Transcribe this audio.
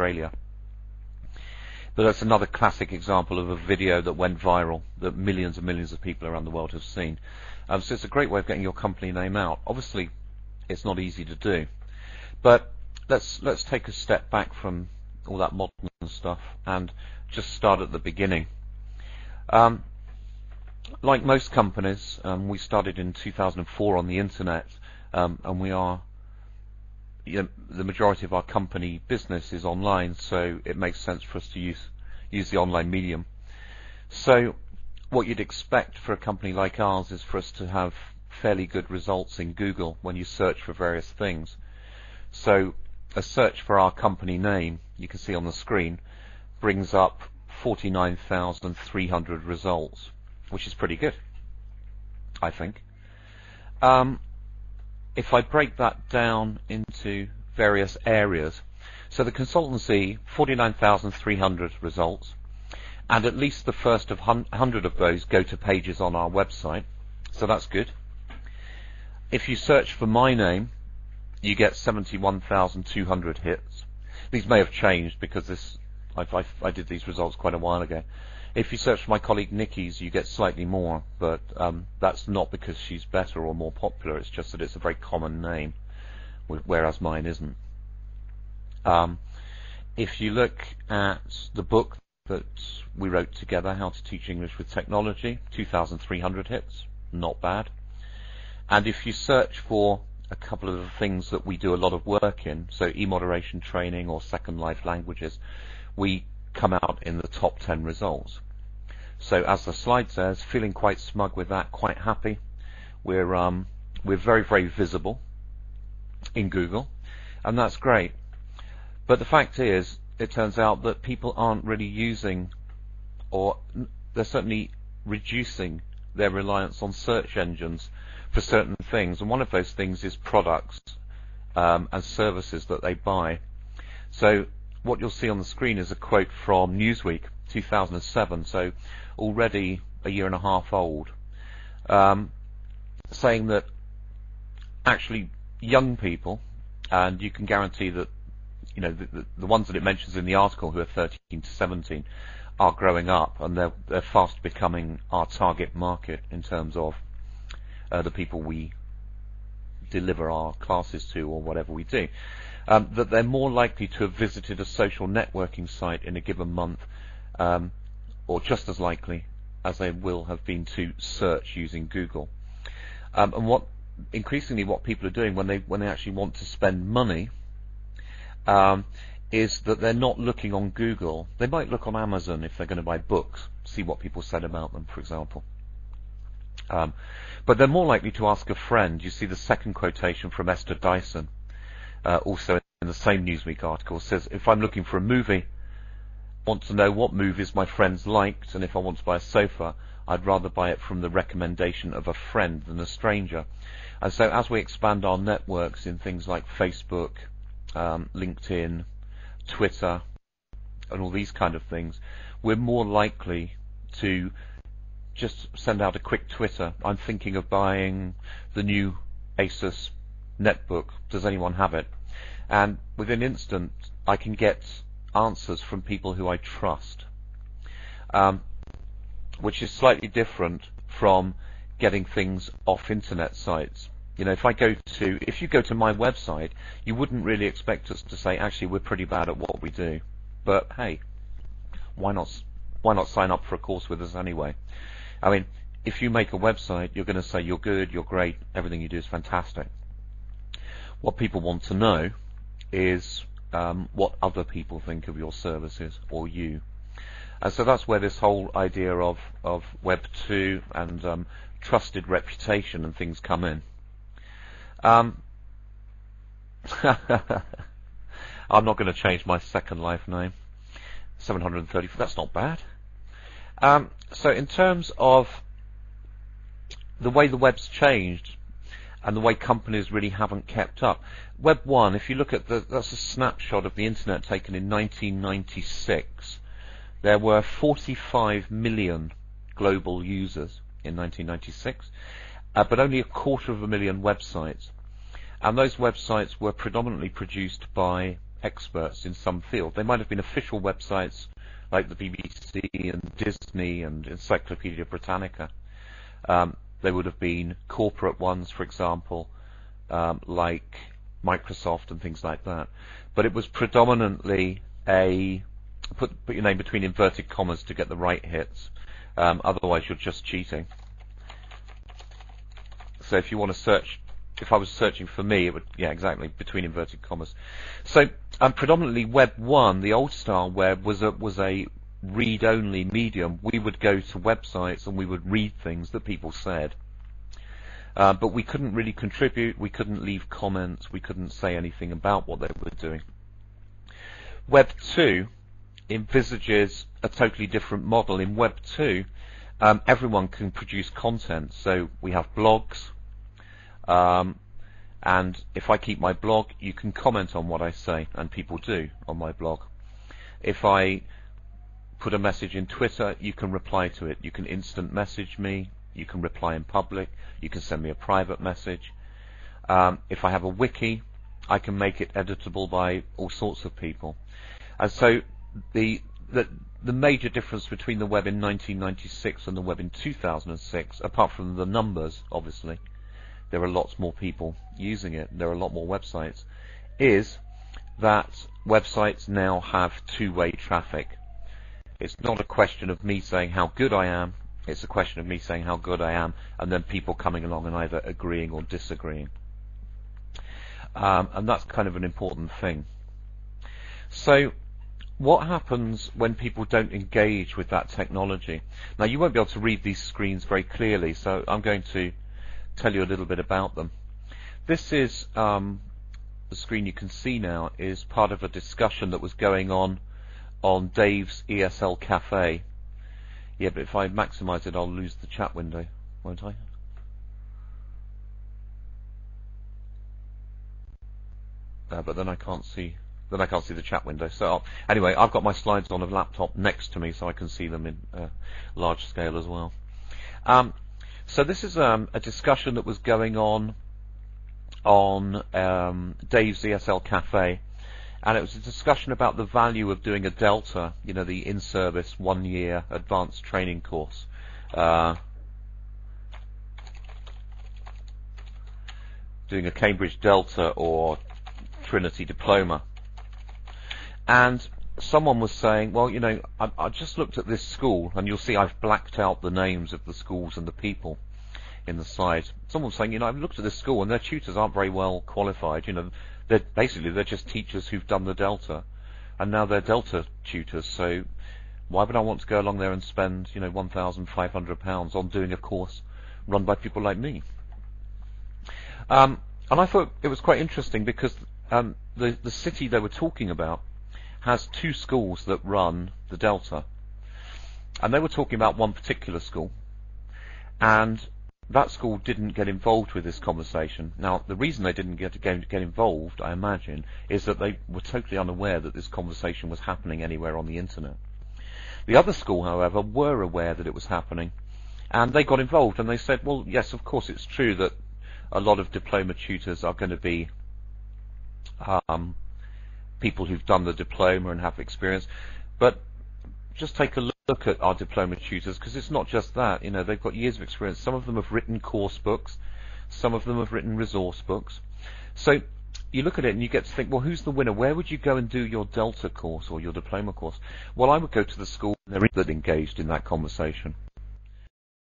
Australia. But that's another classic example of a video that went viral, that millions and millions of people around the world have seen. So it's a great way of getting your company name out. Obviously, it's not easy to do. But let's take a step back from all that modern stuff and just start at the beginning. Like most companies, we started in 2004 on the internet, and we are, the majority of our company business is online, so it makes sense for us to use the online medium. So what you'd expect for a company like ours is for us to have fairly good results in Google when you search for various things. So a search for our company name, you can see on the screen, brings up 49,300 results, which is pretty good, I think. If I break that down into various areas, so the consultancy, 49,300 results, and at least the first of 100 of those go to pages on our website, so that's good. If you search for my name, you get 71,200 hits. These may have changed because I did these results quite a while ago. If you search for my colleague Nikki's, you get slightly more, but that's not because she's better or more popular, it's just that it's a very common name, whereas mine isn't. If you look at the book that we wrote together, How to Teach English with Technology, 2,300 hits, not bad. And if you search for a couple of the things that we do a lot of work in, so e-moderation training or Second Life languages, we come out in the top 10 results. So as the slide says, feeling quite smug with that, quite happy. We're very, very visible in Google, and that's great. But the fact is, it turns out that people aren't really using, or they're certainly reducing their reliance on search engines for certain things, and one of those things is products and services that they buy. So what you'll see on the screen is a quote from Newsweek 2007, so already a year and a half old, saying that actually young people, and you can guarantee that the ones that it mentions in the article who are 13 to 17 are growing up, and they're fast becoming our target market in terms of the people we deliver our classes to or whatever we do. That they're more likely to have visited a social networking site in a given month, or just as likely as they will have been to search using Google. And increasingly what people are doing when they actually want to spend money is that they're not looking on Google. They might look on Amazon if they're going to buy books, see what people said about them, for example. But they're more likely to ask a friend. You see the second quotation from Esther Dyson, also in the same Newsweek article, says, if I'm looking for a movie, want to know what movies my friends liked, and if I want to buy a sofa, I'd rather buy it from the recommendation of a friend than a stranger. And so as we expand our networks in things like Facebook, LinkedIn, Twitter, and all these kind of things, we're more likely to just send out a quick Twitter. I'm thinking of buying the new Asus netbook. Does anyone have it? And within an instant, I can get answers from people who I trust, which is slightly different from getting things off internet sites. If you go to my website, you wouldn't really expect us to say, actually, we're pretty bad at what we do. But hey, why not sign up for a course with us anyway? I mean, if you make a website, you're going to say you're good, you're great, everything you do is fantastic. What people want to know is what other people think of your services or you. And so that's where this whole idea of Web 2 and trusted reputation and things come in. I'm not going to change my Second Life name. 730, that's not bad. So in terms of the way the web's changed and the way companies really haven't kept up, Web 1, if you look at that's a snapshot of the internet taken in 1996. There were 45 million global users in 1996, but only 250,000 websites. And those websites were predominantly produced by experts in some field. They might have been official websites like the BBC and Disney and Encyclopedia Britannica. They would have been corporate ones, for example, like Microsoft and things like that. But it was predominantly put your name between inverted commas to get the right hits. Otherwise, you're just cheating. So if you want to search, if I was searching for me, it would, yeah, exactly, between inverted commas. So predominantly Web 1, the old style web, was a read-only medium. We would go to websites and we would read things that people said. But we couldn't really contribute, we couldn't leave comments, we couldn't say anything about what they were doing. Web 2 envisages a totally different model. In Web 2, everyone can produce content. So we have blogs, and if I keep my blog, you can comment on what I say, and people do on my blog. If I put a message in Twitter, you can reply to it. You can instant message me, you can reply in public, you can send me a private message. If I have a wiki, I can make it editable by all sorts of people. And so the major difference between the web in 1996 and the web in 2006, apart from the numbers, obviously, there are lots more people using it, there are a lot more websites, is that websites now have two-way traffic. It's not a question of me saying how good I am, it's a question of me saying how good I am, and then people coming along and either agreeing or disagreeing. And that's kind of an important thing. So what happens when people don't engage with that technology? Now, you won't be able to read these screens very clearly, so I'm going to tell you a little bit about them. This is the screen you can see now is part of a discussion that was going on Dave's ESL Café. Yeah, but if I maximize it, I'll lose the chat window, won't I? But then I can't see. Then I can't see the chat window. So anyway, I've got my slides on a laptop next to me, so I can see them in large scale as well. So this is a discussion that was going on Dave's ESL Café, and it was a discussion about the value of doing a Delta, you know, the in-service 1-year advanced training course. Doing a Cambridge Delta or Trinity diploma. And someone was saying, well, you know, I just looked at this school, and you'll see I've blacked out the names of the schools and the people in the side. Someone was saying, you know, I've looked at this school, and their tutors aren't very well qualified. You know, they're just teachers who've done the Delta, and now they're Delta tutors. So why would I want to go along there and spend, you know, £1,500 on doing a course run by people like me? And I thought it was quite interesting because the city they were talking about has 2 schools that run the Delta, and they were talking about one particular school, and that school didn't get involved with this conversation. Now, the reason they didn't get involved, I imagine, is that they were totally unaware that this conversation was happening anywhere on the internet. The other school, however, were aware that it was happening, and they got involved, and they said, well, yes, of course it's true that a lot of diploma tutors are going to be people who've done the diploma and have experience, but just take a look at our diploma tutors, because it's not just that. You know, they've got years of experience. Some of them have written course books, some of them have written resource books. So you look at it and you get to think, well, who's the winner? Where would you go and do your Delta course or your diploma course? Well, I would go to the school that engaged in that conversation.